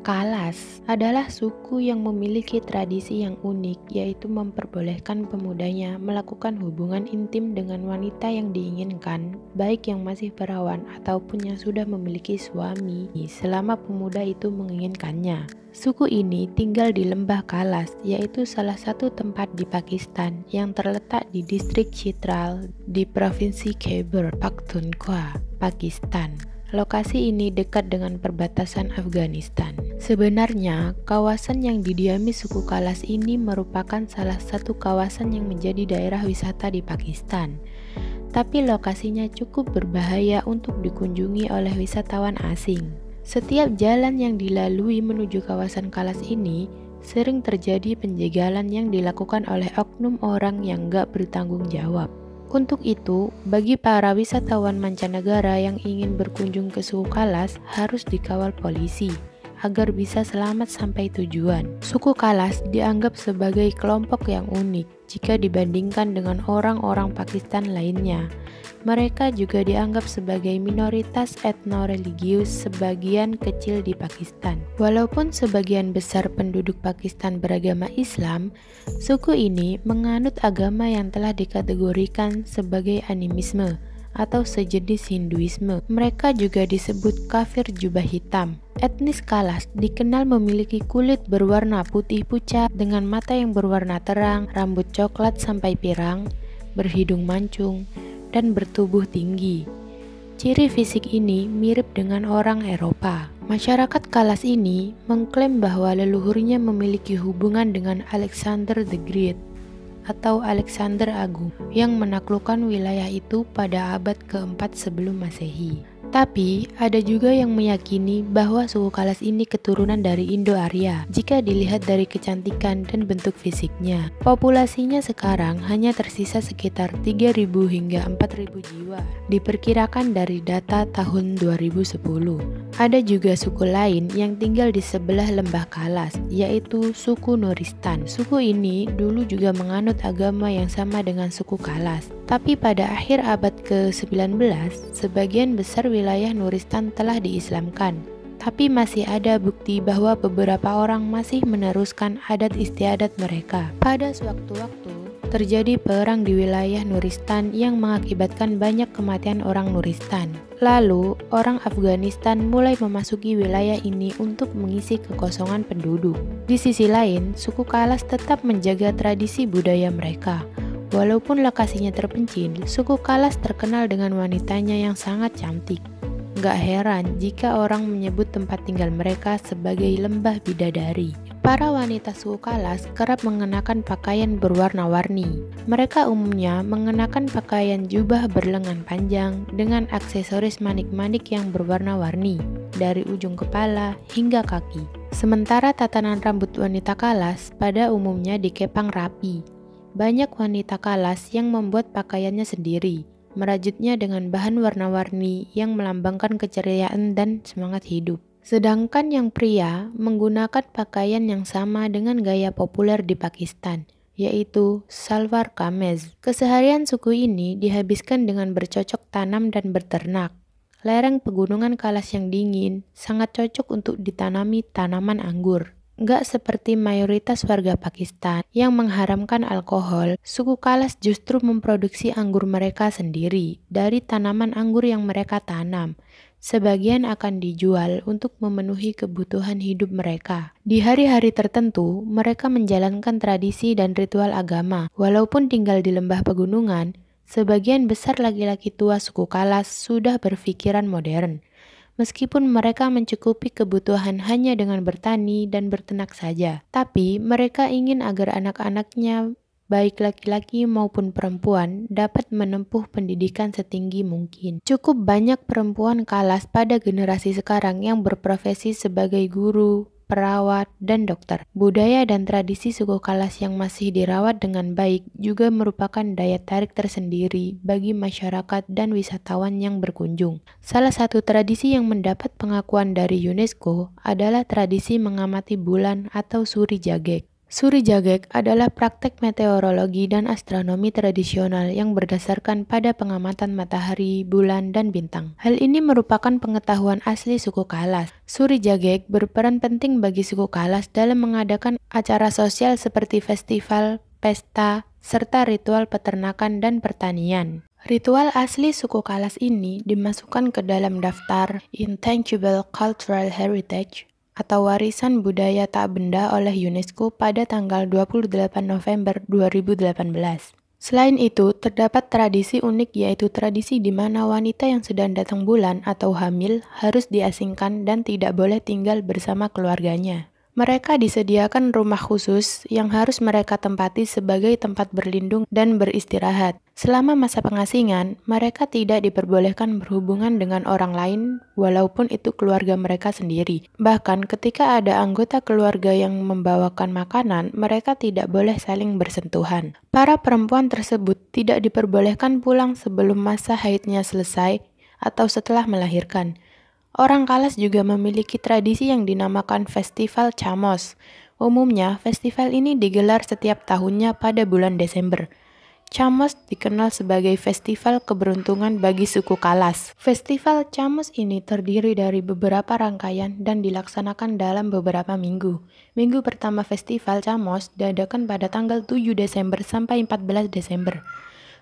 Kalas adalah suku yang memiliki tradisi yang unik, yaitu memperbolehkan pemudanya melakukan hubungan intim dengan wanita yang diinginkan, baik yang masih perawan ataupun yang sudah memiliki suami, selama pemuda itu menginginkannya. Suku ini tinggal di Lembah Kalas, yaitu salah satu tempat di Pakistan yang terletak di distrik Chitral di Provinsi Khyber Pakhtunkhwa, Pakistan. Lokasi ini dekat dengan perbatasan Afghanistan. Sebenarnya, kawasan yang didiami suku Kalas ini merupakan salah satu kawasan yang menjadi daerah wisata di Pakistan. Tapi lokasinya cukup berbahaya untuk dikunjungi oleh wisatawan asing. Setiap jalan yang dilalui menuju kawasan Kalas ini sering terjadi penjagalan yang dilakukan oleh oknum orang yang gak bertanggung jawab. Untuk itu, bagi para wisatawan mancanegara yang ingin berkunjung ke suku Kalas harus dikawal polisi agar bisa selamat sampai tujuan. Suku Kalas dianggap sebagai kelompok yang unik jika dibandingkan dengan orang-orang Pakistan lainnya. Mereka juga dianggap sebagai minoritas etno-religius sebagian kecil di Pakistan. Walaupun sebagian besar penduduk Pakistan beragama Islam, suku ini menganut agama yang telah dikategorikan sebagai animisme atau sejenis Hinduisme. Mereka juga disebut kafir jubah hitam. Etnis Kalas dikenal memiliki kulit berwarna putih pucat dengan mata yang berwarna terang, rambut coklat sampai pirang, berhidung mancung, dan bertubuh tinggi. Ciri fisik ini mirip dengan orang Eropa. Masyarakat Kalas ini mengklaim bahwa leluhurnya memiliki hubungan dengan Alexander the Great atau Alexander Agung yang menaklukkan wilayah itu pada abad keempat sebelum Masehi. Tapi, ada juga yang meyakini bahwa suku Kalas ini keturunan dari Indo-Arya jika dilihat dari kecantikan dan bentuk fisiknya. Populasinya sekarang hanya tersisa sekitar 3.000 hingga 4.000 jiwa, diperkirakan dari data tahun 2010. Ada juga suku lain yang tinggal di sebelah lembah Kalas, yaitu suku Nuristan. Suku ini dulu juga menganut agama yang sama dengan suku Kalas. Tapi pada akhir abad ke-19, sebagian besar wilayah Nuristan telah diislamkan. Tapi masih ada bukti bahwa beberapa orang masih meneruskan adat istiadat mereka. Pada sewaktu-waktu, terjadi perang di wilayah Nuristan yang mengakibatkan banyak kematian orang Nuristan. Lalu, orang Afghanistan mulai memasuki wilayah ini untuk mengisi kekosongan penduduk. Di sisi lain, suku Kalas tetap menjaga tradisi budaya mereka. Walaupun lokasinya terpencil, suku Kalas terkenal dengan wanitanya yang sangat cantik. Gak heran jika orang menyebut tempat tinggal mereka sebagai lembah bidadari. Para wanita suku Kalas kerap mengenakan pakaian berwarna-warni. Mereka umumnya mengenakan pakaian jubah berlengan panjang dengan aksesoris manik-manik yang berwarna-warni, dari ujung kepala hingga kaki. Sementara tatanan rambut wanita Kalas pada umumnya dikepang rapi. Banyak wanita Kalas yang membuat pakaiannya sendiri, merajutnya dengan bahan warna-warni yang melambangkan keceriaan dan semangat hidup. Sedangkan yang pria menggunakan pakaian yang sama dengan gaya populer di Pakistan, yaitu salwar kameez. Keseharian suku ini dihabiskan dengan bercocok tanam dan berternak. Lereng pegunungan Kalas yang dingin sangat cocok untuk ditanami tanaman anggur. Gak seperti mayoritas warga Pakistan yang mengharamkan alkohol, suku Kalas justru memproduksi anggur mereka sendiri dari tanaman anggur yang mereka tanam. Sebagian akan dijual untuk memenuhi kebutuhan hidup mereka. Di hari-hari tertentu, mereka menjalankan tradisi dan ritual agama. Walaupun tinggal di lembah pegunungan, sebagian besar laki-laki tua suku Kalas sudah berpikiran modern. Meskipun mereka mencukupi kebutuhan hanya dengan bertani dan berternak saja, tapi mereka ingin agar anak-anaknya, baik laki-laki maupun perempuan, dapat menempuh pendidikan setinggi mungkin. Cukup banyak perempuan Kalas pada generasi sekarang yang berprofesi sebagai guru, perawat, dan dokter. Budaya dan tradisi suku Kalas yang masih dirawat dengan baik juga merupakan daya tarik tersendiri bagi masyarakat dan wisatawan yang berkunjung. Salah satu tradisi yang mendapat pengakuan dari UNESCO adalah tradisi mengamati bulan atau Suri Jagek. Suri Jagek adalah praktek meteorologi dan astronomi tradisional yang berdasarkan pada pengamatan matahari, bulan, dan bintang. Hal ini merupakan pengetahuan asli suku Kalas. Suri Jagek berperan penting bagi suku Kalas dalam mengadakan acara sosial seperti festival, pesta, serta ritual peternakan dan pertanian. Ritual asli suku Kalas ini dimasukkan ke dalam daftar Intangible Cultural Heritage atau warisan budaya tak benda oleh UNESCO pada tanggal 28 November 2018. Selain itu, terdapat tradisi unik yaitu tradisi di mana wanita yang sedang datang bulan atau hamil harus diasingkan dan tidak boleh tinggal bersama keluarganya. Mereka disediakan rumah khusus yang harus mereka tempati sebagai tempat berlindung dan beristirahat. Selama masa pengasingan, mereka tidak diperbolehkan berhubungan dengan orang lain walaupun itu keluarga mereka sendiri. Bahkan ketika ada anggota keluarga yang membawakan makanan, mereka tidak boleh saling bersentuhan. Para perempuan tersebut tidak diperbolehkan pulang sebelum masa haidnya selesai atau setelah melahirkan. Orang Kalas juga memiliki tradisi yang dinamakan Festival Chamos. Umumnya, festival ini digelar setiap tahunnya pada bulan Desember. Chamos dikenal sebagai festival keberuntungan bagi suku Kalas. Festival Chamos ini terdiri dari beberapa rangkaian dan dilaksanakan dalam beberapa minggu. Minggu pertama festival Chamos diadakan pada tanggal 7 Desember sampai 14 Desember.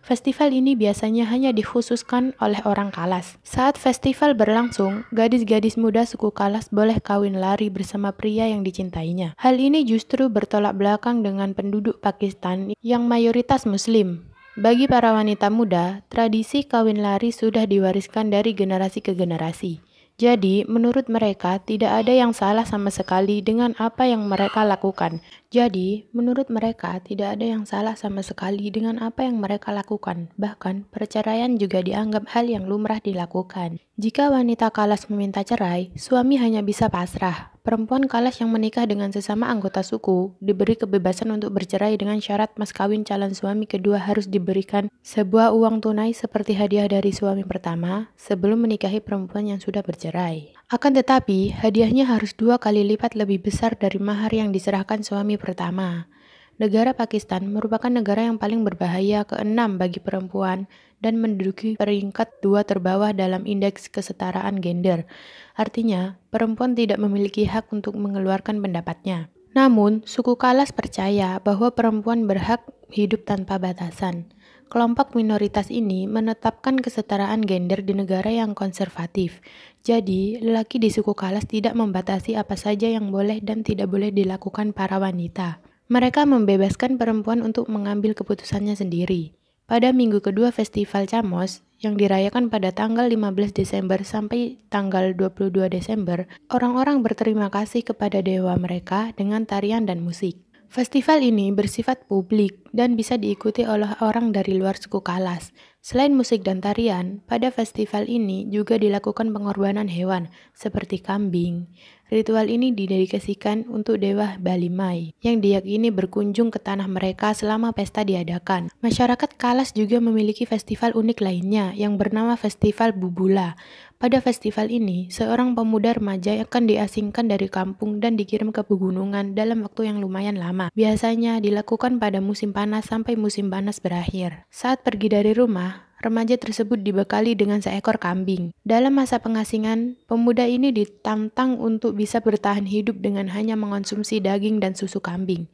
Festival ini biasanya hanya dikhususkan oleh orang Kalas. Saat festival berlangsung, gadis-gadis muda suku Kalas boleh kawin lari bersama pria yang dicintainya. Hal ini justru bertolak belakang dengan penduduk Pakistan yang mayoritas Muslim. Bagi para wanita muda, tradisi kawin lari sudah diwariskan dari generasi ke generasi. Jadi, menurut mereka, tidak ada yang salah sama sekali dengan apa yang mereka lakukan. Bahkan, perceraian juga dianggap hal yang lumrah dilakukan. Jika wanita Kalas meminta cerai, suami hanya bisa pasrah. Perempuan Kalas yang menikah dengan sesama anggota suku diberi kebebasan untuk bercerai dengan syarat mas kawin calon suami kedua harus diberikan sebuah uang tunai seperti hadiah dari suami pertama sebelum menikahi perempuan yang sudah bercerai. Akan tetapi, hadiahnya harus 2 kali lipat lebih besar dari mahar yang diserahkan suami pertama. Negara Pakistan merupakan negara yang paling berbahaya ke-6 bagi perempuan dan menduduki peringkat 2 terbawah dalam indeks kesetaraan gender. Artinya, perempuan tidak memiliki hak untuk mengeluarkan pendapatnya. Namun, suku Kalas percaya bahwa perempuan berhak hidup tanpa batasan. Kelompok minoritas ini menetapkan kesetaraan gender di negara yang konservatif. Jadi, lelaki di suku Kalas tidak membatasi apa saja yang boleh dan tidak boleh dilakukan para wanita. Mereka membebaskan perempuan untuk mengambil keputusannya sendiri. Pada minggu kedua festival Chamos, yang dirayakan pada tanggal 15 Desember sampai tanggal 22 Desember, orang-orang berterima kasih kepada dewa mereka dengan tarian dan musik. Festival ini bersifat publik dan bisa diikuti oleh orang dari luar suku Kalas. Selain musik dan tarian, pada festival ini juga dilakukan pengorbanan hewan seperti kambing. Ritual ini didedikasikan untuk dewa Balimai yang diyakini berkunjung ke tanah mereka selama pesta diadakan. Masyarakat Kalas juga memiliki festival unik lainnya yang bernama Festival Bubula. Pada festival ini, seorang pemuda remaja akan diasingkan dari kampung dan dikirim ke pegunungan dalam waktu yang lumayan lama. Biasanya dilakukan pada musim panas sampai musim panas berakhir. Saat pergi dari rumah, remaja tersebut dibekali dengan seekor kambing. Dalam masa pengasingan, pemuda ini ditantang untuk bisa bertahan hidup dengan hanya mengonsumsi daging dan susu kambing.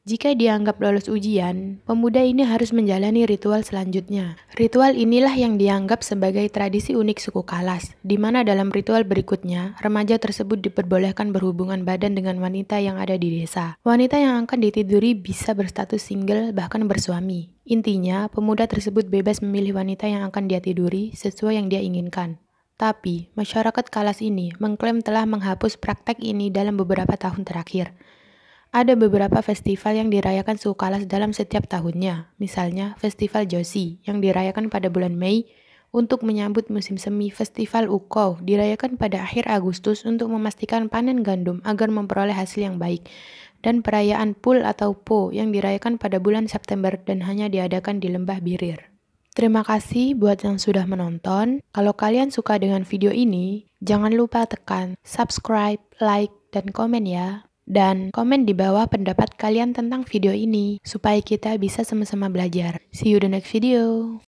Jika dianggap lolos ujian, pemuda ini harus menjalani ritual selanjutnya. Ritual inilah yang dianggap sebagai tradisi unik suku Kalas, di mana dalam ritual berikutnya, remaja tersebut diperbolehkan berhubungan badan dengan wanita yang ada di desa. Wanita yang akan ditiduri bisa berstatus single bahkan bersuami. Intinya, pemuda tersebut bebas memilih wanita yang akan dia tiduri sesuai yang dia inginkan. Tapi, masyarakat Kalas ini mengklaim telah menghapus praktek ini dalam beberapa tahun terakhir. Ada beberapa festival yang dirayakan suku Kalas dalam setiap tahunnya, misalnya Festival Josi yang dirayakan pada bulan Mei untuk menyambut musim semi. Festival Ukau dirayakan pada akhir Agustus untuk memastikan panen gandum agar memperoleh hasil yang baik, dan perayaan Pul atau Po yang dirayakan pada bulan September dan hanya diadakan di Lembah Birir. Terima kasih buat yang sudah menonton. Kalau kalian suka dengan video ini, jangan lupa tekan subscribe, like, dan komen ya. Dan komen di bawah pendapat kalian tentang video ini, supaya kita bisa sama-sama belajar. See you the next video.